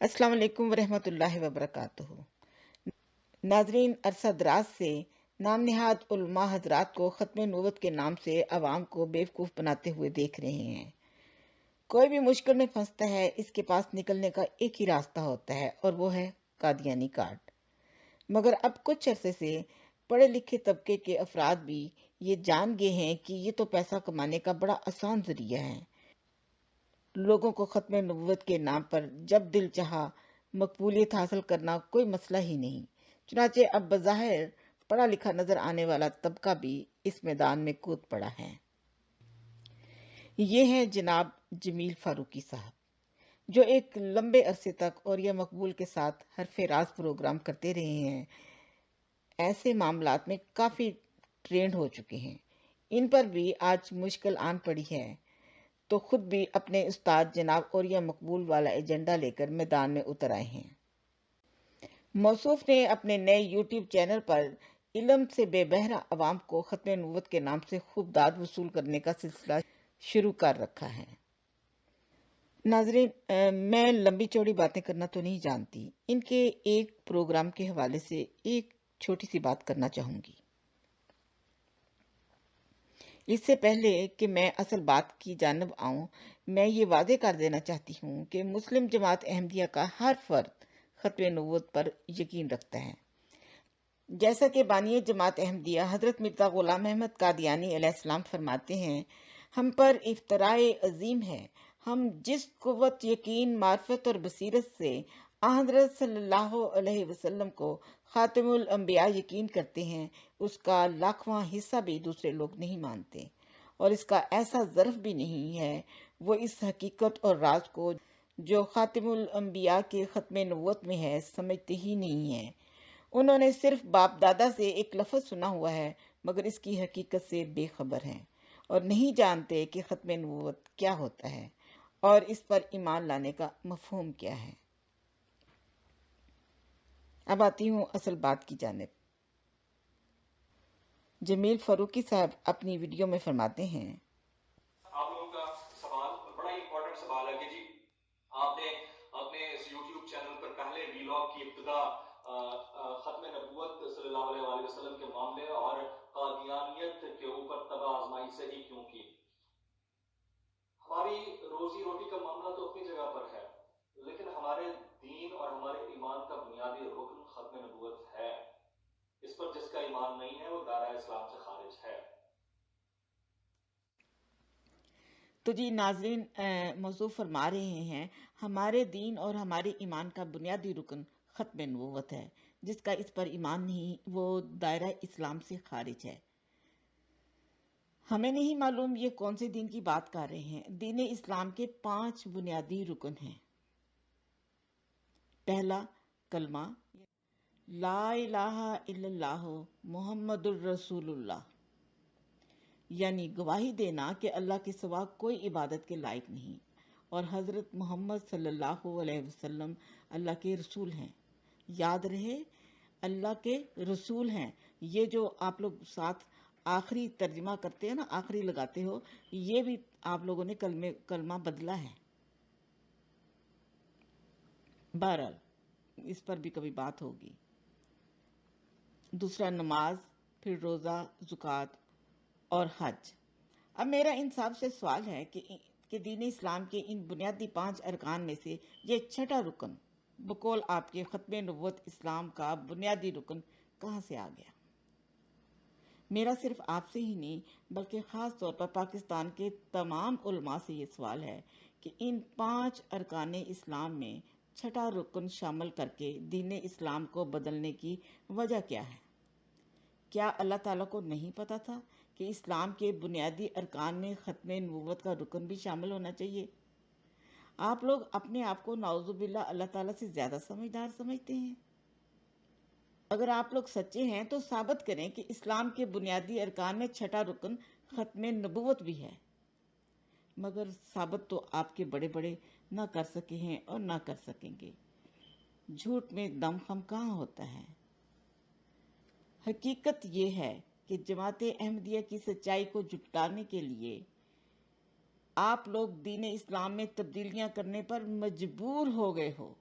अस्सलाम वालेकुम वरहमतुल्लाहि वबरकातुहू। नाजरीन, अरसा दराज से नाम निहाद उलमा हजरात को खत्म नबूवत के नाम से अवाम को बेवकूफ़ बनाते हुए देख रहे हैं। कोई भी मुश्किल में फंसता है, इसके पास निकलने का एक ही रास्ता होता है और वो है कादियानी कार्ड। मगर अब कुछ अरसे से पढ़े लिखे तबके के अफराद भी ये जान गए हैं कि ये तो पैसा कमाने का बड़ा आसान जरिया है। लोगों को खत्म नबूवत के नाम पर जब दिल चाहा मकबूलियत हासिल करना कोई मसला ही नहीं। चुनाचे अब बज़ाहिर पढ़ा लिखा नजर आने वाला तबका भी इस मैदान में कूद पड़ा है। ये हैं जनाब जमील फारूकी साहब, जो एक लंबे अरसे तक और यह मकबूल के साथ हरफ राज प्रोग्राम करते रहे हैं। ऐसे मामलात में काफ़ी ट्रेंड हो चुके हैं। इन पर भी आज मुश्किल आन पड़ी है तो खुद भी अपने उस्ताद जनाब औरिया मकबूल वाला एजेंडा लेकर मैदान में उतर आए हैं। मौसूफ ने अपने नए यूट्यूब चैनल पर इल्म से बेबहरा अवाम को खत्म नबूवत के नाम से खूब दाद वसूल करने का सिलसिला शुरू कर रखा है। नाजरीन, मैं लंबी चौड़ी बातें करना तो नहीं जानती। इनके एक प्रोग्राम के हवाले से एक छोटी सी बात करना चाहूंगी। इससे पहले कि मैं असल बात की जानब आऊं, मैं ये वादे कर देना चाहती हूँ कि मुस्लिम जमात अहमदिया का हर फर्द खत्म नबूवत पर यकीन रखता है। जैसा कि बानी जमात अहमदिया हजरत मिर्जा गुलाम अहमद कादियानी अलैहिस्सलाम फरमाते हैं, हम पर इफ्तराए अजीम है। हम जिस कुव्वत यकीन मार्फत और बसीरत से हजरत सल्लल्लाहु अलैहि वसल्लम को खातिमुल अंबिया यकीन करते हैं, उसका लाखवां हिस्सा भी दूसरे लोग नहीं मानते और इसका ऐसा ज़र्फ भी नहीं है। वो इस हकीकत और राज को जो खातिमुल अंबिया के खत्म नबूवत में है समझते ही नहीं है। उन्होंने सिर्फ बाप दादा से एक लफ्ज़ सुना हुआ है, मगर इसकी हकीकत से बेखबर हैं और नहीं जानते कि खत्म नबूवत क्या होता है और इस पर ईमान लाने का मफहूम क्या है। अब आती हूँ असल बात की जानिब। जमील फारूकी साहब अपनी वीडियो में फरमाते हैं, आप लोगों का सवाल बड़ा इंपॉर्टेंट सवाल है कि जी आपने अपने इस YouTube चैनल पर पहले वीलॉग की इब्तिदा खत्म नबूवत सल्लल्लाहु अलैहि वसल्लम के मामले और कादियानियत के ऊपर तबा आजमाई से ही क्यों की। हमारी रोजी रोटी का मामला तो अपनी जगह पर है, लेकिन हमारे दीन और हमारे ईमान का बुनियादी रुकन खत्म नबूवत है। इस पर जिसका ईमान नहीं है वो दायरा इस्लाम से खारिज है। तो जी नाजरीन, मौजू फरमा रहे हैं हमारे दीन और हमारे ईमान का बुनियादी रुकन खत्म नबूवत है। जिसका इस पर ईमान नहीं वो दायरा इस्लाम से खारिज है। हमें नहीं मालूम ये कौन से दीन की बात कर रहे हैं। दीन इस्लाम के 5 बुनियादी रुकन हैं। पहला, कलमा ला इलाहा इल्लल्लाह मुहम्मदुर रसूलुल्लाह, यानी गवाही देना कि अल्लाह के सिवा कोई इबादत के लायक नहीं और हजरत मोहम्मद सल्लल्लाहु अलैहि वसल्लम अल्लाह के रसूल हैं। याद रहे, अल्लाह के रसूल हैं। ये जो आप लोग साथ आखिरी तर्जमा करते हैं ना, आखिरी लगाते हो, ये भी आप लोगों ने कलमा बदला है। बहरहाल इस पर भी कभी बात होगी। दूसरा, नमाज, फिर रोज़ा, ज़ुकात और हज। अब मेरा इन साहब से सवाल है कि दीन इस्लाम के इन बुनियादी 5 अरकान में से ये छठा रुकन बकौल आपके खत्म नबूवत इस्लाम का बुनियादी रुकन कहाँ से आ गया? मेरा सिर्फ आपसे ही नहीं बल्कि ख़ास तौर पर पाकिस्तान के तमाम उलमा से ये सवाल है कि इन 5 अरकान इस्लाम में छठा रुकन शामिल करके दीन इस्लाम को बदलने की वजह क्या है? क्या अल्लाह ताला को नहीं पता था कि इस्लाम के बुनियादी अरकान में खत्म नबूवत का रुकन भी शामिल होना चाहिए? आप लोग अपने आप को नाउजुबिल्ला अल्लाह ताला से ज़्यादा समझदार समझते हैं। अगर आप लोग सच्चे हैं तो साबित करें कि इस्लाम के बुनियादी अरकान में छठा रुकन खत्म नबूवत भी है। मगर साबित तो आपके बड़े बड़े ना कर सके हैं और ना कर सकेंगे। झूठ में दमखम कहाँ होता है। हकीकत ये है कि जमात अहमदिया की सच्चाई को जुटाने के लिए आप लोग दीन इस्लाम में तब्दीलियां करने पर मजबूर हो गए हो।